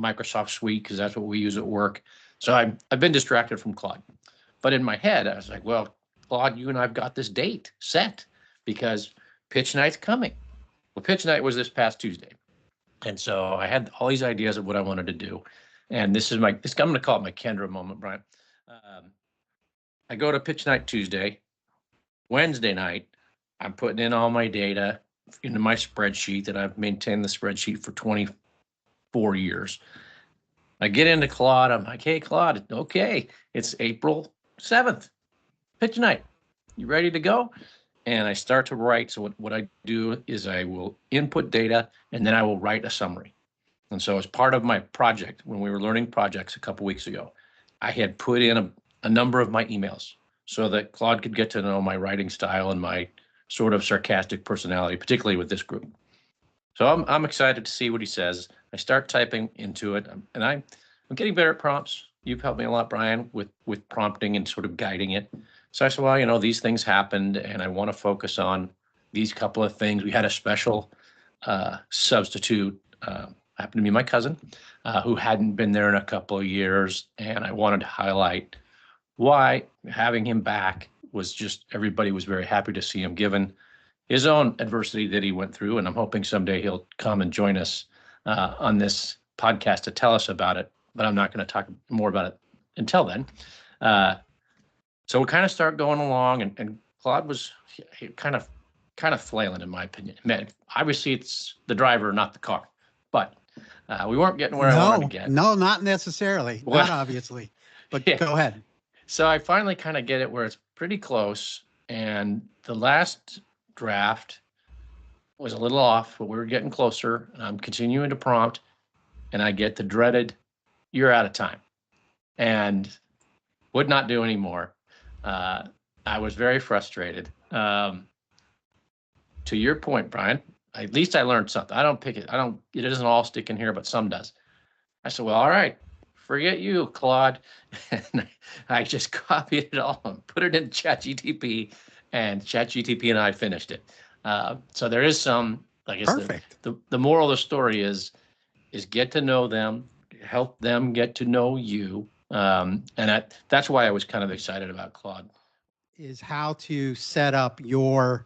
Microsoft Suite because that's what we use at work. So I've been distracted from Claude. But in my head, I was like, well, Claude, you and I've got this date set because pitch night's coming. Well, pitch night was this past Tuesday. And so I had all these ideas of what I wanted to do. And I'm going to call it my Kendra moment, Brian. I go to pitch night Tuesday. Wednesday night, I'm putting in all my data into my spreadsheet that I've maintained the spreadsheet for 24 years. I get into Claude. I'm like, hey, Claude, okay, it's April 7th, pitch night. You ready to go? And I start to write. So what I do is I will input data and then I will write a summary. And so as part of my project, when we were learning projects a couple weeks ago, I had put in a number of my emails so that Claude could get to know my writing style and my sort of sarcastic personality, particularly with this group. So I'm excited to see what he says. I start typing into it, and I'm getting better at prompts. You've helped me a lot, Brian, with prompting and sort of guiding it. So I said, well, these things happened, and I want to focus on these couple of things. We had a special substitute, happened to be my cousin, who hadn't been there in a couple of years, and I wanted to highlight why having him back was just, everybody was very happy to see him given his own adversity that he went through. And I'm hoping someday he'll come and join us on this podcast to tell us about it, but I'm not going to talk more about it until then. So we kind of start going along, and Claude was kind of flailing, in my opinion. Man, obviously it's the driver, not the car, but we weren't getting where I wanted to get. No, not necessarily. Well, not obviously, but yeah. Go ahead. So I finally kind of get it where it's pretty close, and the last draft was a little off, but we were getting closer, and I'm continuing to prompt, and I get the dreaded, you're out of time, and would not do anymore. I was very frustrated. To your point, Brian, at least I learned something. I don't pick it. It doesn't all stick in here, but some does. I said, well, all right, forget you, Claude. And I just copied it all and put it in ChatGPT, and ChatGPT and I finished it. So there is some, I guess, perfect. The moral of the story is get to know them, help them get to know you. And that's why I was kind of excited about Claude. Is how to set up your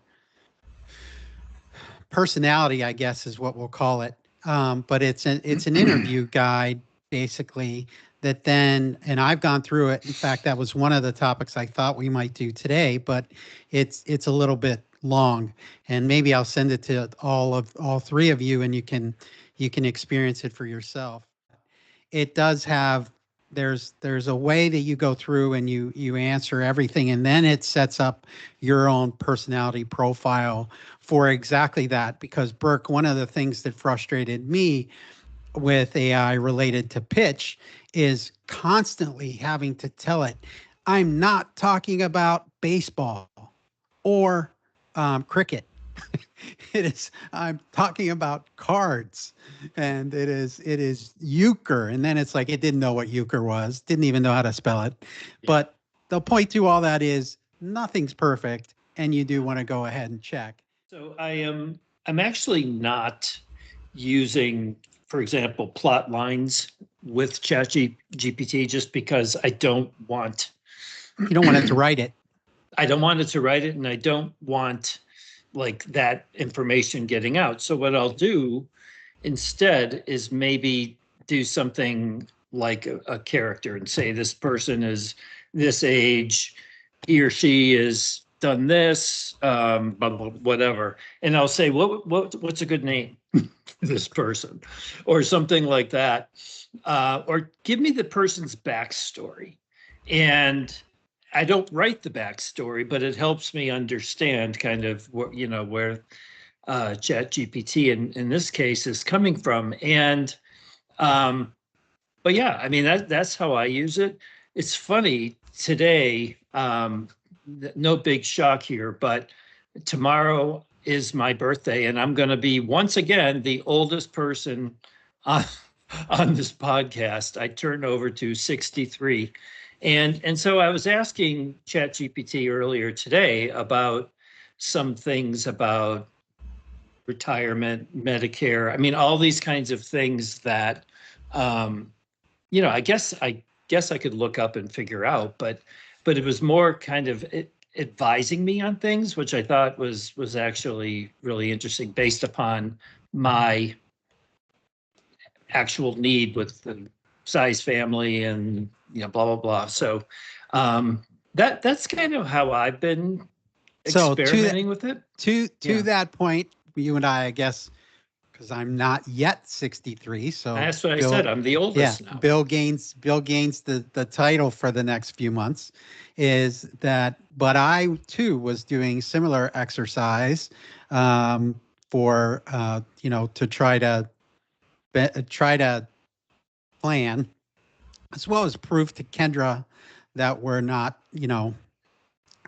personality, I guess, is what we'll call it. But it's an interview guide, basically, that then, and I've gone through it. In fact, that was one of the topics I thought we might do today, but it's a little bit long, and maybe I'll send it to all three of you, and you can experience it for yourself. It does have, there's a way that you go through and you answer everything, and then it sets up your own personality profile for exactly that. Because Burke, one of the things that frustrated me with AI related to pitch is constantly having to tell it, I'm not talking about baseball or cricket. I'm talking about cards, and it is euchre. And then it's like, it didn't know what euchre was, didn't even know how to spell it. Yeah. But the point to all that is nothing's perfect, and you do want to go ahead and check. So I'm actually not using, for example, plot lines with ChatGPT just because I don't want. You don't want it to write it. I don't want it to write it, and I don't want like that information getting out. So what I'll do instead is maybe do something like a character and say this person is this age, he or she is done this, whatever. And I'll say, what's a good name for this person, or something like that. Or give me the person's backstory. And I don't write the backstory, but it helps me understand kind of what, where ChatGPT in this case is coming from. And, but yeah, I mean, that's how I use it. It's funny today, no big shock here, but tomorrow is my birthday, and I'm going to be once again the oldest person on this podcast. I turned over to 63. And so I was asking ChatGPT earlier today about some things about retirement, Medicare. I mean, all these kinds of things that I guess I could look up and figure out, but it was more kind of advising me on things, which I thought was actually really interesting based upon my actual need with the size family and blah blah blah. So that's kind of how I've been So experimenting with it. to Yeah. that point, you and I guess, because I'm not yet 63, so That's what I Bill, said. I'm the yeah, oldest now. Bill gains the title for the next few months. Is that? But I too was doing similar exercise for to try to plan, as well as prove to Kendra that we're not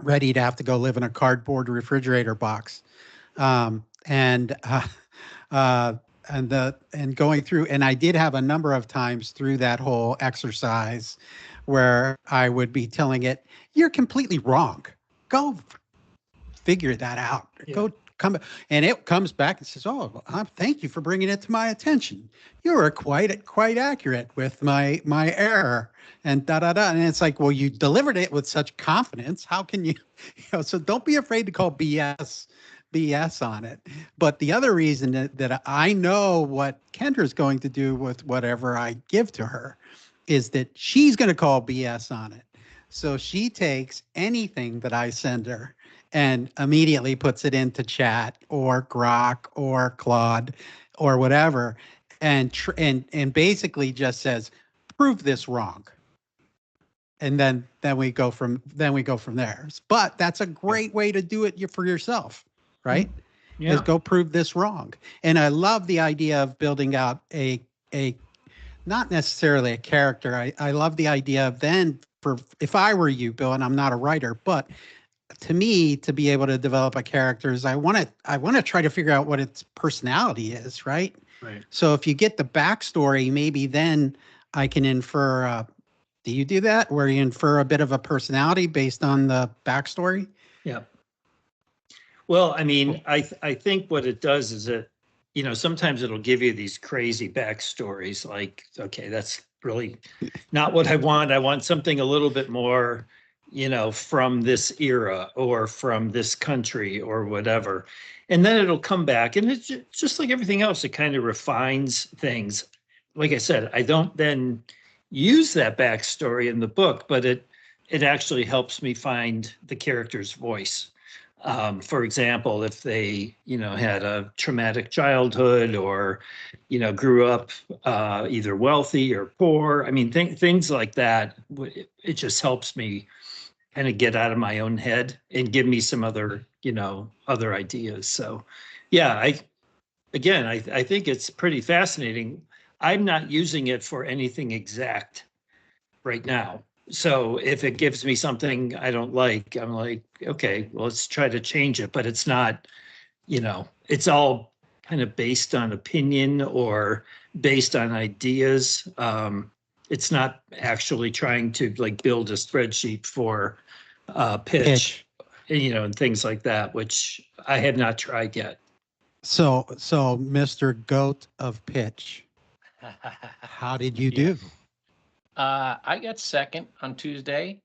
ready to have to go live in a cardboard refrigerator box. Um, and uh, and going through, and I did have a number of times through that whole exercise where I would be telling it, "You're completely wrong. Go figure that out. Yeah. Go come." And it comes back and says, "Oh, thank you for bringing it to my attention. You were quite accurate with my error." And da da da. And it's like, well, you delivered it with such confidence. How can you, so don't be afraid to call BS on it. But the other reason that I know what Kendra's going to do with whatever I give to her is that she's going to call BS on it. So she takes anything that I send her and immediately puts it into chat or Grok or Claude or whatever, and basically just says, prove this wrong. And then we go from there. But that's a great way to do it for yourself, right? Yeah. Is go prove this wrong. And I love the idea of building out a not necessarily a character. I love the idea of then, for if I were you, Bill, and I'm not a writer, but to me, to be able to develop a character is I want to try to figure out what its personality is, right? Right. So if you get the backstory, maybe then I can infer. Do you do that where you infer a bit of a personality based on the backstory? Yeah. Well, I mean, I think what it does is it, sometimes it'll give you these crazy backstories like, okay, that's really not what I want. I want something a little bit more, from this era or from this country or whatever. And then it'll come back and it's just like everything else. It kind of refines things. Like I said, I don't then use that backstory in the book, but it actually helps me find the character's voice. For example, if they, had a traumatic childhood or, grew up either wealthy or poor. I mean, things like that. It just helps me kind of get out of my own head and give me some other, other ideas. So, yeah, I think it's pretty fascinating. I'm not using it for anything exact right now. So if it gives me something I don't like, I'm like, okay, well, let's try to change it. But it's not, it's all kind of based on opinion or based on ideas. It's not actually trying to like build a spreadsheet for pitch, and things like that, which I have not tried yet. So Mr. Goat of Pitch, how did you do? I got second on Tuesday.